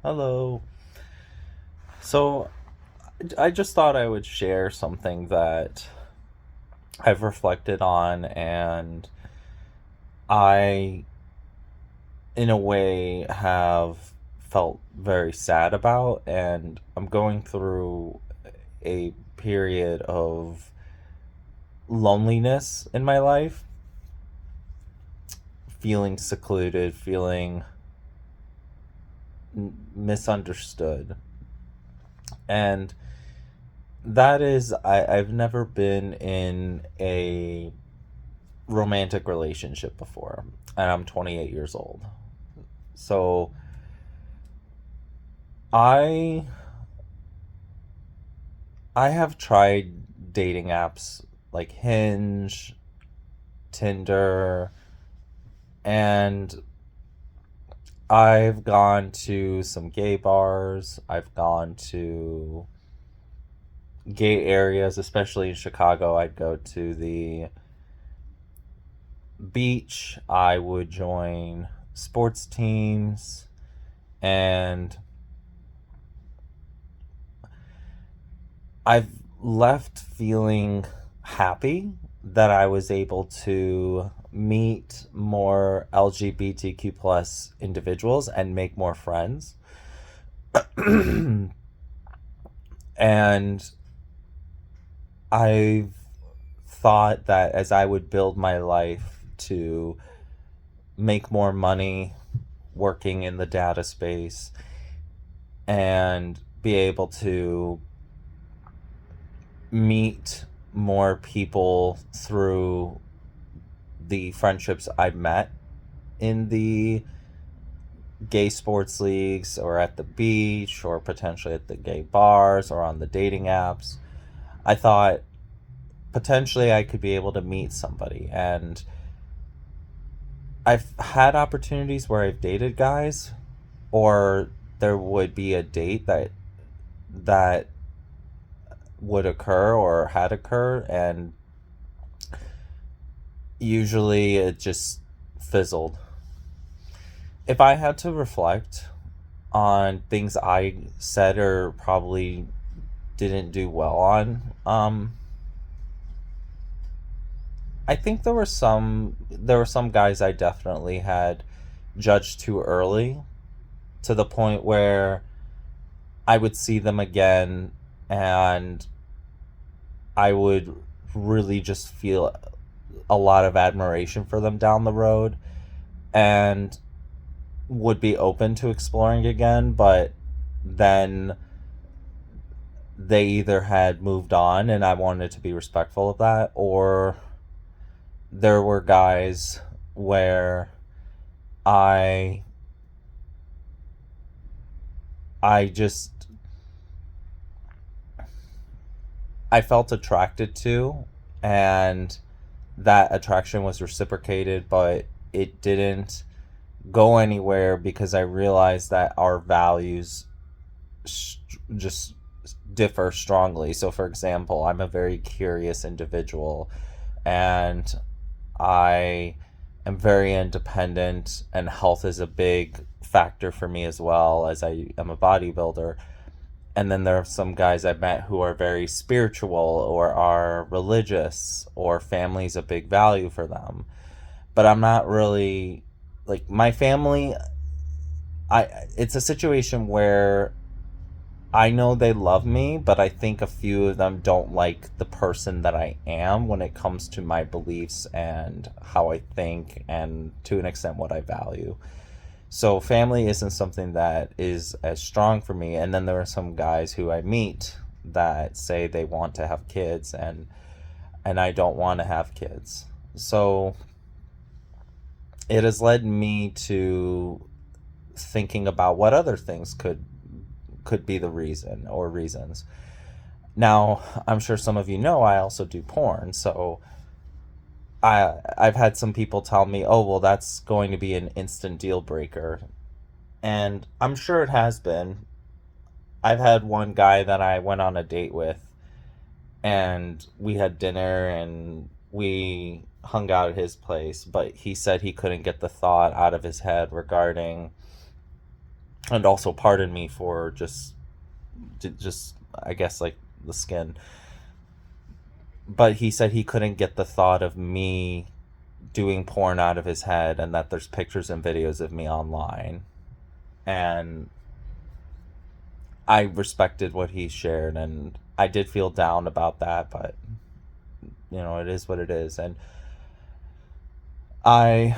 Hello. So, I just thought I would share something that I've reflected on, and I, in a way, have felt very sad about. And I'm going through a period of loneliness in my life, feeling secluded, feeling misunderstood. And that is, I've never been in a romantic relationship before, and I'm 28 years old. So I I have tried dating apps like Hinge, Tinder, and I've gone to some gay bars. I've gone to gay areas, especially in Chicago. I'd go to the beach. I would join sports teams, and I've left feeling happy that I was able to meet more LGBTQ plus individuals and make more friends. And I've thought that as I would build my life to make more money working in the data space and be able to meet more people through the friendships I met in the gay sports leagues or at the beach or potentially at the gay bars or on the dating apps. I thought potentially I could be able to meet somebody. And I've had opportunities where I've dated guys, or there would be a date that would occur or had occurred, and usually it just fizzled. If I had to reflect on things I said or probably didn't do well on, I think there were some guys I definitely had judged too early, to the point where I would see them again and I would really just feel a lot of admiration for them down the road, and would be open to exploring again, but then they either had moved on and I wanted to be respectful of that, or there were guys where I I just I felt attracted to, and that attraction was reciprocated, but it didn't go anywhere because I realized that our values just differ strongly. So, for example, I'm a very curious individual, and I am very independent, and health is a big factor for me as well, as I am a bodybuilder. And then there are some guys I've met who are very spiritual or are religious, or family's a big value for them. But I'm not really, like, my family. I It's a situation where I know they love me, but I think a few of them don't like the person that I am when it comes to my beliefs and how I think, and to an extent what I value. So family isn't something that is as strong for me. And then there are some guys who I meet that say they want to have kids, and I don't want to have kids. So it has led me to thinking about what other things could be the reason or reasons. Now, I'm sure some of you know I also do porn, so I've had some people tell me, "Oh, well, that's going to be an instant deal breaker." And I'm sure it has been. I've had one guy that I went on a date with, and we had dinner and we hung out at his place, but he said he couldn't get the thought out of his head regarding And also pardon me for just I guess like the skin. But he said he couldn't get the thought of me doing porn out of his head, and that there's pictures and videos of me online. And I respected what he shared, and I did feel down about that, but it is what it is. And I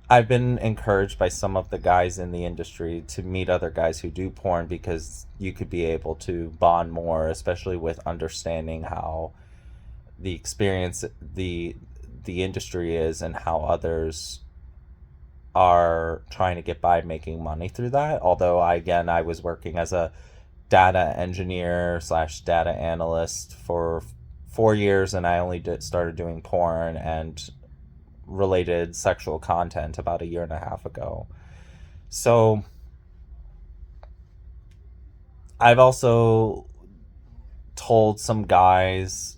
I've been encouraged by some of the guys in the industry to meet other guys who do porn, because you could be able to bond more, especially with understanding how the experience the industry is, and how others are trying to get by making money through that. Although I was working as a data engineer slash data analyst for 4 years, and I only started doing porn and related sexual content about a year and a half ago. So I've also told some guys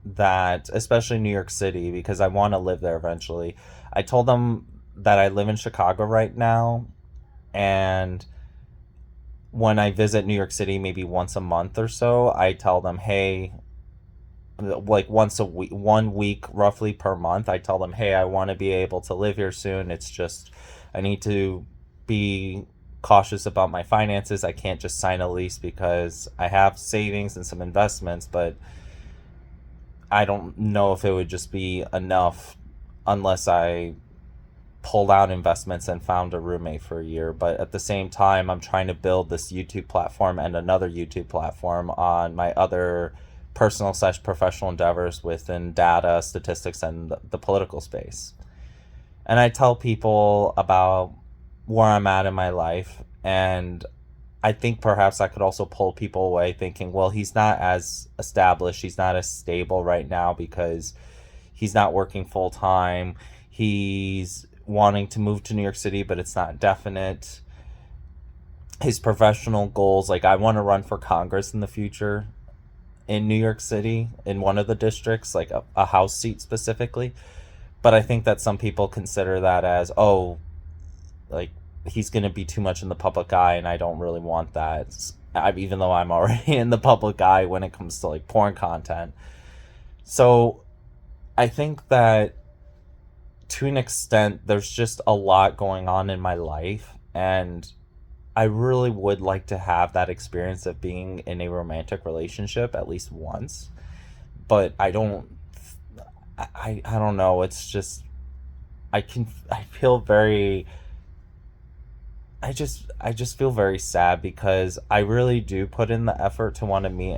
that, especially New York City, because I want to live there eventually, I told them that I live in Chicago right now, and when I visit New York City maybe once a month or so, I tell them, hey, like once a week, 1 week roughly per month, I tell them, hey, I want to be able to live here soon. It's just, I need to be cautious about my finances. I can't just sign a lease because I have savings and some investments, but I don't know if it would just be enough unless I pulled out investments and found a roommate for a year. But at the same time, I'm trying to build this YouTube platform and another YouTube platform on my other personal slash professional endeavors within data, statistics, and the political space. And I tell people about where I'm at in my life, and I think perhaps I could also pull people away thinking, well, he's not as established, he's not as stable right now because he's not working full time. He's wanting to move to New York City, but it's not definite. His professional goals, like I want to run for Congress in the future in New York City, in one of the districts, like a House seat specifically. But I think that some people consider that as, oh, like he's going to be too much in the public eye, and I don't really want that. Even though I'm already in the public eye when it comes to like porn content. So I think that to an extent, there's just a lot going on in my life, and I really would like to have that experience of being in a romantic relationship at least once. But I don't know. It's just, I feel very, I just feel very sad, because I really do put in the effort to want to meet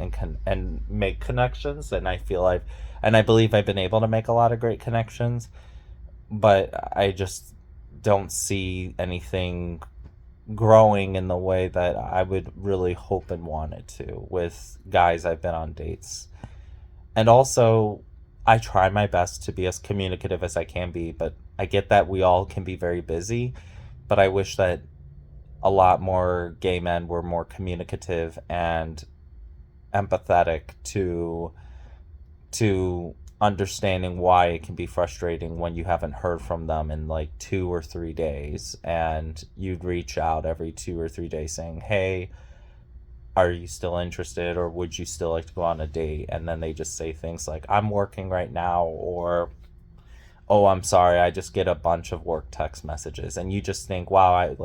and make connections, and I believe I've been able to make a lot of great connections, but I just don't see anything growing in the way that I would really hope and want it to with guys I've been on dates. And also, I try my best to be as communicative as I can be, but I get that we all can be very busy, but I wish that a lot more gay men were more communicative and empathetic to understanding why it can be frustrating when you haven't heard from them in like 2 or 3 days, and you'd reach out every 2 or 3 days saying, hey, are you still interested, or would you still like to go on a date? And then they just say things like, I'm working right now, or, oh, I'm sorry, I just get a bunch of work text messages. And you just think, wow,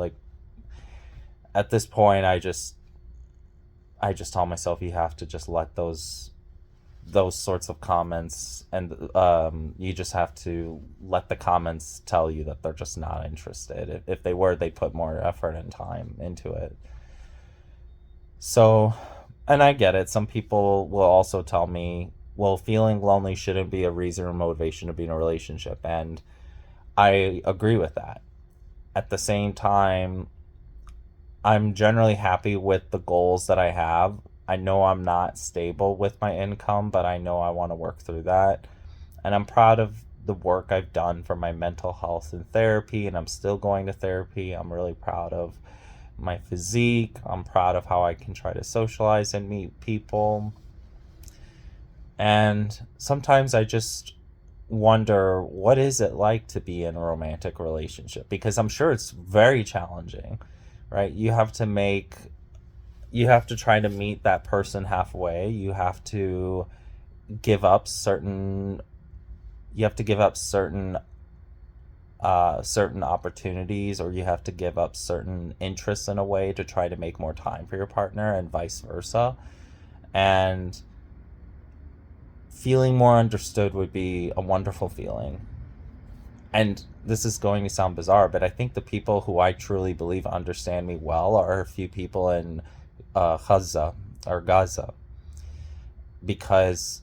at this point, I just tell myself, you have to just let those sorts of comments, and you just have to let the comments tell you that they're just not interested. If they were, they'd put more effort and time into it. So, and I get it. Some people will also tell me, well, feeling lonely shouldn't be a reason or motivation to be in a relationship. And I agree with that. At the same time, I'm generally happy with the goals that I have. I know I'm not stable with my income, but I know I want to work through that. And I'm proud of the work I've done for my mental health and therapy, and I'm still going to therapy. I'm really proud of my physique. I'm proud of how I can try to socialize and meet people. And sometimes I just wonder, what is it like to be in a romantic relationship? Because I'm sure it's very challenging, right? You have to try to meet that person halfway. Give up certain you have to give up certain opportunities, or you have to give up certain interests in a way to try to make more time for your partner, and vice versa. And feeling more understood would be a wonderful feeling. And this is going to sound bizarre, but I think the people who I truly believe understand me well are a few people in Gaza, or Gaza, because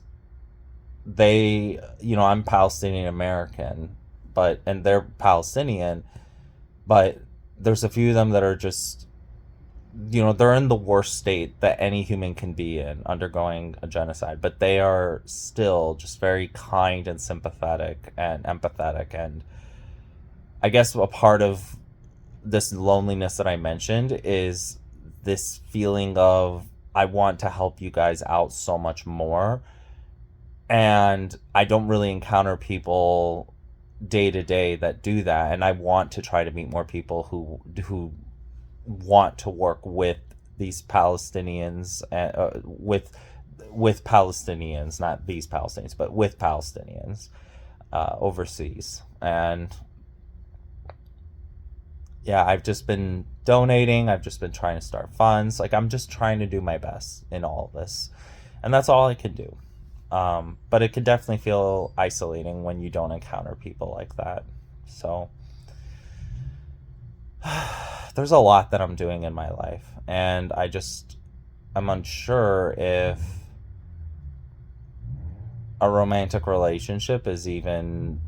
I'm Palestinian American, and they're Palestinian, but there's a few of them that are just, they're in the worst state that any human can be in, undergoing a genocide, but they are still just very kind and sympathetic and empathetic. And I guess a part of this loneliness that I mentioned is this feeling of, I want to help you guys out so much more. And I don't really encounter people day to day that do that. And I want to try to meet more people who want to work with these Palestinians, with Palestinians, not these Palestinians, but with Palestinians overseas. And yeah, I've just been donating. I've just been trying to start funds. Like, I'm just trying to do my best in all of this, and that's all I can do. But it can definitely feel isolating when you don't encounter people like that. So there's a lot that I'm doing in my life, and I'm unsure if a romantic relationship is even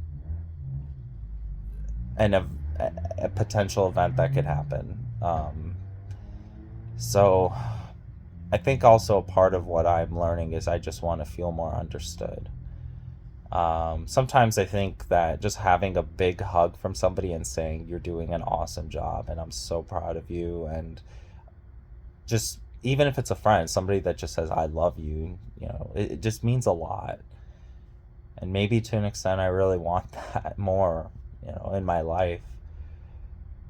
a potential event that could happen. So I think also a part of what I'm learning is I just want to feel more understood. Sometimes I think that just having a big hug from somebody and saying, you're doing an awesome job and I'm so proud of you, and just, even if it's a friend, somebody that just says, I love you, it just means a lot. And maybe to an extent, I really want that more, in my life.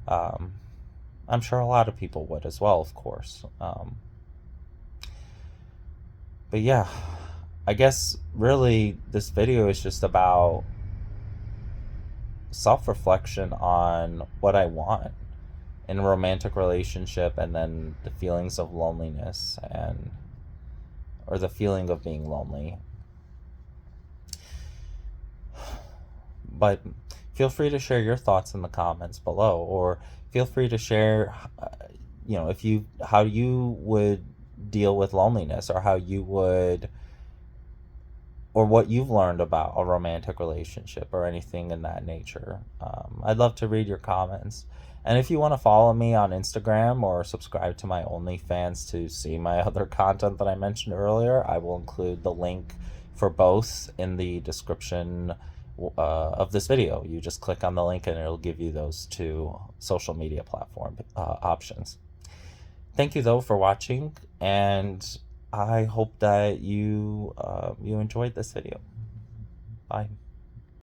I'm sure a lot of people would as well, of course. But yeah, I guess really this video is just about self-reflection on what I want in a romantic relationship, and then the feelings of loneliness, or the feeling of being lonely. But feel free to share your thoughts in the comments below, or feel free to share, how you would deal with loneliness, or or what you've learned about a romantic relationship, or anything in that nature. I'd love to read your comments. And if you want to follow me on Instagram, or subscribe to my OnlyFans to see my other content that I mentioned earlier, I will include the link for both in the description of this video. You just click on the link and it'll give you those two social media platform options. Thank you though for watching, and I hope that you enjoyed this video. Bye.